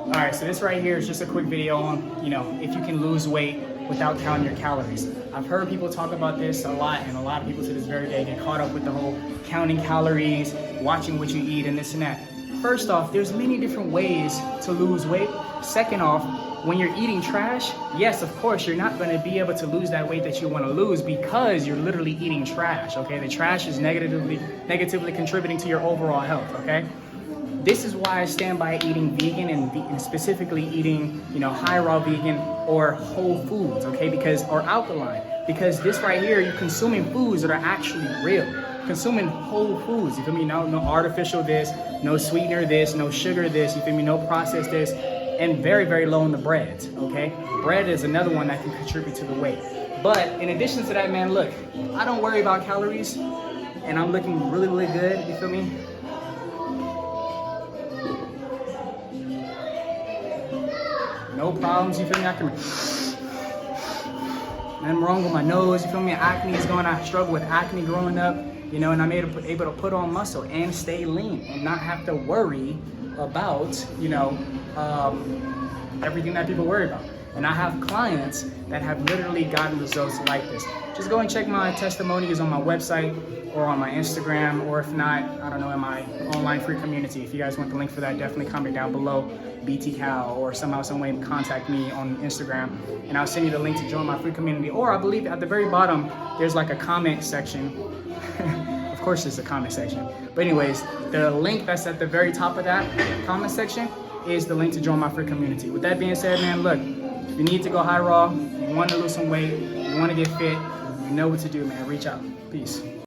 All right, so this right here is just a quick video on, if you can lose weight without counting your calories. I've heard people talk about this a lot, and a lot of people to this very day get caught up with the whole counting calories, watching what you eat, and this and that. First off, there's many different ways to lose weight. Second off, when you're eating trash, yes, of course, you're not gonna be able to lose that weight that you wanna lose because you're literally eating trash, okay? The trash is negatively contributing to your overall health, okay? This is why I stand by eating vegan and specifically eating, high raw vegan or whole foods, okay? Or alkaline, because this right here, you're consuming foods that are actually real. Consuming whole foods, you feel me? No artificial this, no sweetener this, no sugar this, you feel me? No processed this, and very, very low in the breads, okay? Bread is another one that can contribute to the weight. But in addition to that, man, look, I don't worry about calories, and I'm looking really, really good, you feel me? No problems, you feel me? Nothing wrong with my nose, you feel me? Acne is going, I struggled with acne growing up, and I'm able to put on muscle and stay lean and not have to worry about, everything that people worry about. And I have clients that have literally gotten results like this. Just go and check my testimonials on my website or on my Instagram, or if not, I don't know, in my online free community. If you guys want the link for that, definitely comment down below, BTCOW, or somehow, some way contact me on Instagram, and I'll send you the link to join my free community. Or I believe at the very bottom, there's like a comment section. Of course there's a comment section. But anyways, the link that's at the very top of that comment section is the link to join my free community. With that being said, man, look, if you need to go high raw, you want to lose some weight, you want to get fit, you know what to do, man. Reach out. Peace.